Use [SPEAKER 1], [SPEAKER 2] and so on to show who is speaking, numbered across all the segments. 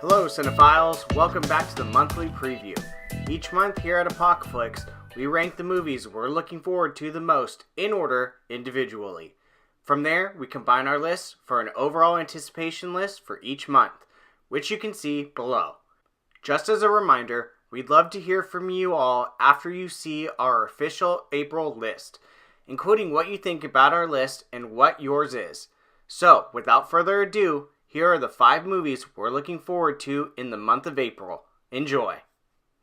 [SPEAKER 1] Hello cinephiles, welcome back to the monthly preview. Each month here at Apocalypse, we rank the movies we're looking forward to the most in order individually. From there, we combine our lists for an overall anticipation list for each month, which you can see below. Just as a reminder, we'd love to hear from you all after you see our official April list, including what you think about our list and what yours is. So, without further ado, here are the 5 movies we're looking forward to in the month of April. Enjoy!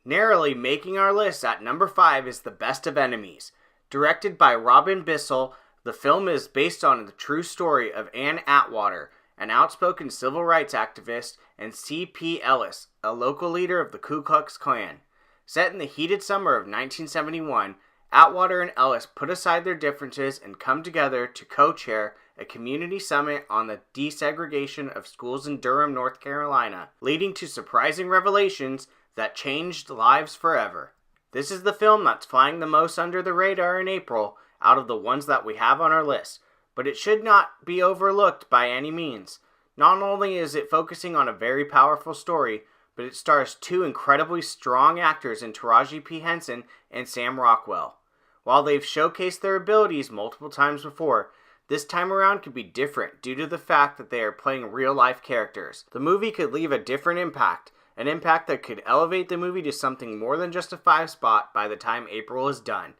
[SPEAKER 1] Narrowly making our list at number 5 is The Best of Enemies. Directed by Robin Bissell, the film is based on the true story of Ann Atwater, an outspoken civil rights activist, and C.P. Ellis, a local leader of the Ku Klux Klan. Set in the heated summer of 1971, Atwater and Ellis put aside their differences and come together to co-chair a community summit on the desegregation of schools in Durham, North Carolina, leading to surprising revelations that changed lives forever. This is the film that's flying the most under the radar in April out of the ones that we have on our list, but it should not be overlooked by any means. Not only is it focusing on a very powerful story, but it stars 2 incredibly strong actors in Taraji P. Henson and Sam Rockwell. While they've showcased their abilities multiple times before, this time around could be different due to the fact that they are playing real-life characters. The movie could leave a different impact, an impact that could elevate the movie to something more than just a 5 spot by the time April is done.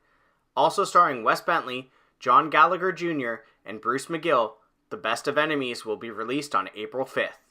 [SPEAKER 1] Also starring Wes Bentley, John Gallagher Jr., and Bruce McGill, The Best of Enemies will be released on April 5th.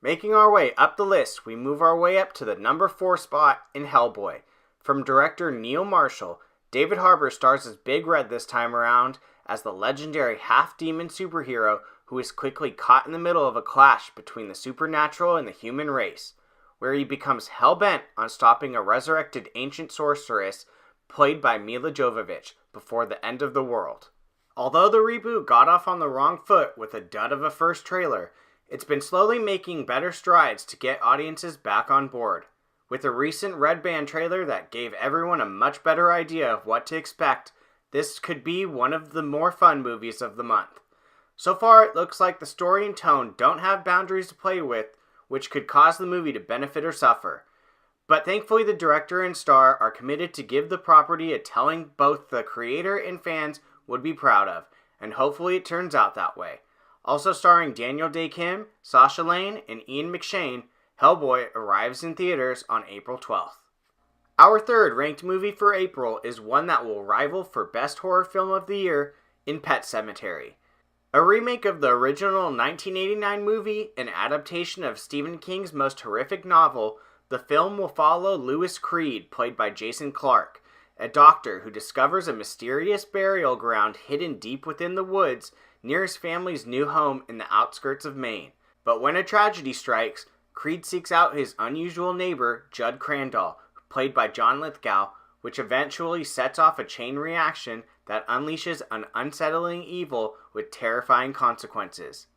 [SPEAKER 1] Making our way up the list, we move our way up to the number 4 spot in Hellboy. From director Neil Marshall, David Harbour stars as Big Red this time around as the legendary half-demon superhero who is quickly caught in the middle of a clash between the supernatural and the human race, where he becomes hell-bent on stopping a resurrected ancient sorceress played by Mila Jovovich before the end of the world. Although the reboot got off on the wrong foot with a dud of a first trailer, it's been slowly making better strides to get audiences back on board. With a recent Red Band trailer that gave everyone a much better idea of what to expect, this could be one of the more fun movies of the month. So far, it looks like the story and tone don't have boundaries to play with, which could cause the movie to benefit or suffer. But thankfully, the director and star are committed to give the property a telling both the creator and fans would be proud of, and hopefully it turns out that way. Also starring Daniel Day Kim, Sasha Lane, and Ian McShane, Hellboy arrives in theaters on April 12th. Our third ranked movie for April is one that will rival for Best Horror Film of the Year in Pet Sematary. A remake of the original 1989 movie, an adaptation of Stephen King's most horrific novel, the film will follow Louis Creed, played by Jason Clarke, a doctor who discovers a mysterious burial ground hidden deep within the woods near his family's new home in the outskirts of Maine. But when a tragedy strikes, Creed seeks out his unusual neighbor, Judd Crandall, played by John Lithgow, which eventually sets off a chain reaction that unleashes an unsettling evil with terrifying consequences.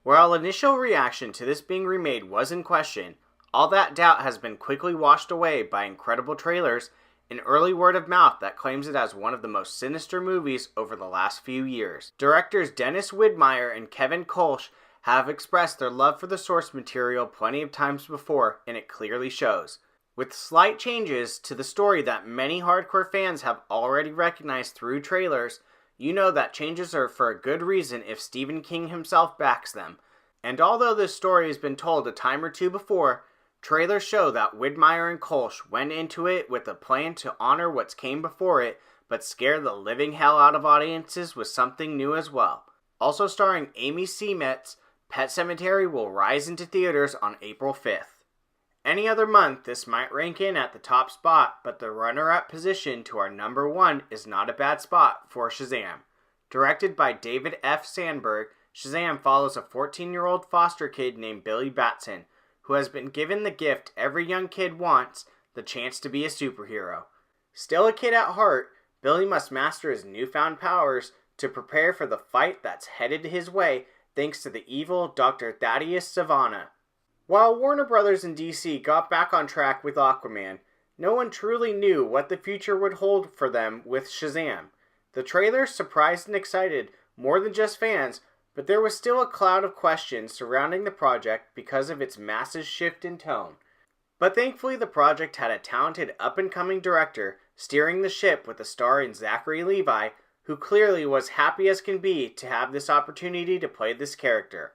[SPEAKER 1] While initial reaction to this being remade was in question, all that doubt has been quickly washed away by incredible trailers and early word of mouth that claims it as one of the most sinister movies over the last few years. Directors Dennis Widmeyer and Kevin Kolsch have expressed their love for the source material plenty of times before, and it clearly shows. With slight changes to the story that many hardcore fans have already recognized through trailers, you know that changes are for a good reason if Stephen King himself backs them. And although this story has been told a time or two before, trailers show that Widmeyer and Kolsch went into it with a plan to honor what came before it, but scare the living hell out of audiences with something new as well. Also starring Amy Seimetz, Pet Sematary will rise into theaters on April 5th. Any other month, this might rank in at the top spot, but the runner-up position to our number 1 is not a bad spot for Shazam. Directed by David F. Sandberg, Shazam follows a 14-year-old foster kid named Billy Batson, who has been given the gift every young kid wants, the chance to be a superhero. Still a kid at heart, Billy must master his newfound powers to prepare for the fight that's headed his way thanks to the evil Dr. Thaddeus Savannah. While Warner Brothers and DC got back on track with Aquaman, no one truly knew what the future would hold for them with Shazam. The trailer surprised and excited more than just fans, But there was still a cloud of questions surrounding the project because of its massive shift in tone. But thankfully the project had a talented up-and-coming director steering the ship with a star in Zachary Levi, who clearly was happy as can be to have this opportunity to play this character.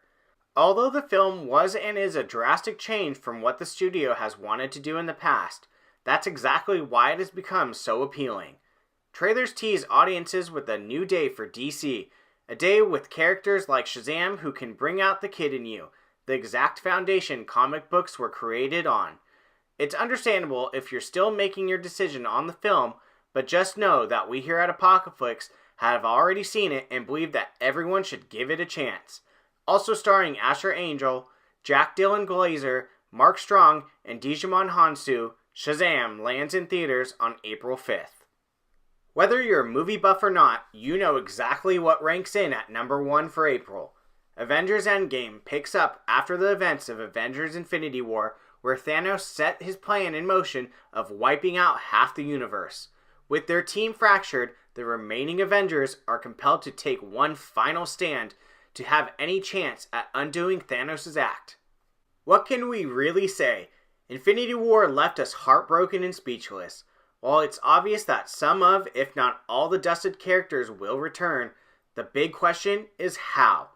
[SPEAKER 1] Although the film was and is a drastic change from what the studio has wanted to do in the past, that's exactly why it has become so appealing. Trailers tease audiences with a new day for DC, a day with characters like Shazam who can bring out the kid in you, the exact foundation comic books were created on. It's understandable if you're still making your decision on the film, but just know that we here at Apocalypse have already seen it and believe that everyone should give it a chance. Also starring Asher Angel, Jack Dylan Glazer, Mark Strong, and Digimon Hansu, Shazam lands in theaters on April 5th. Whether you're a movie buff or not, you know exactly what ranks in at number 1 for April. Avengers Endgame picks up after the events of Avengers Infinity War, where Thanos set his plan in motion of wiping out half the universe. With their team fractured, the remaining Avengers are compelled to take one final stand to have any chance at undoing Thanos' act. What can we really say? Infinity War left us heartbroken and speechless. While it's obvious that some of, if not all, the dusted characters will return, the big question is how.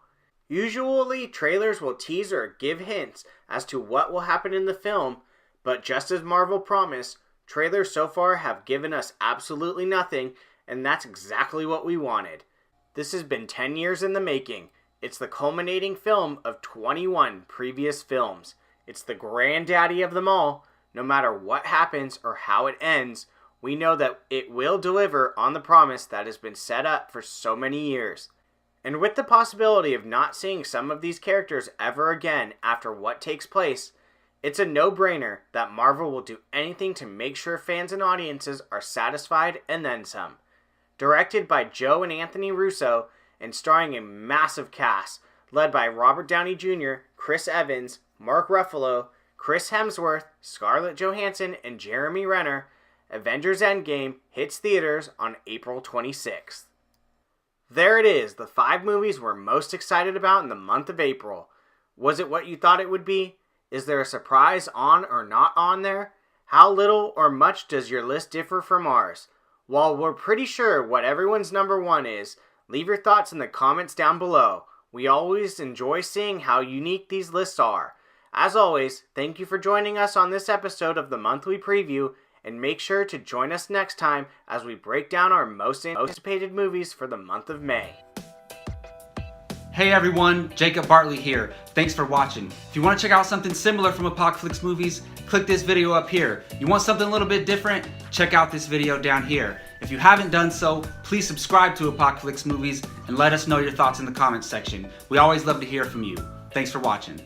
[SPEAKER 1] Usually, trailers will tease or give hints as to what will happen in the film, but just as Marvel promised, trailers so far have given us absolutely nothing, and that's exactly what we wanted. This has been 10 years in the making. It's the culminating film of 21 previous films. It's the granddaddy of them all. No matter what happens or how it ends, we know that it will deliver on the promise that has been set up for so many years. And with the possibility of not seeing some of these characters ever again after what takes place, it's a no-brainer that Marvel will do anything to make sure fans and audiences are satisfied and then some. Directed by Joe and Anthony Russo and starring a massive cast led by Robert Downey Jr., Chris Evans, Mark Ruffalo, Chris Hemsworth, Scarlett Johansson, and Jeremy Renner, Avengers Endgame hits theaters on April 26th. There it is, the 5 movies we're most excited about in the month of April. Was it what you thought it would be? Is there a surprise on or not on there? How little or much does your list differ from ours? While we're pretty sure what everyone's number 1 is, leave your thoughts in the comments down below. We always enjoy seeing how unique these lists are. As always, thank you for joining us on this episode of the Monthly Preview, and make sure to join us next time as we break down our most anticipated movies for the month of May.
[SPEAKER 2] Hey everyone, Jacob Bartley here. Thanks for watching. If you want to check out something similar from Apocalypse Movies, click this video up here. You want something a little bit different? Check out this video down here. If you haven't done so, please subscribe to Apocalypse Movies and let us know your thoughts in the comments section. We always love to hear from you. Thanks for watching.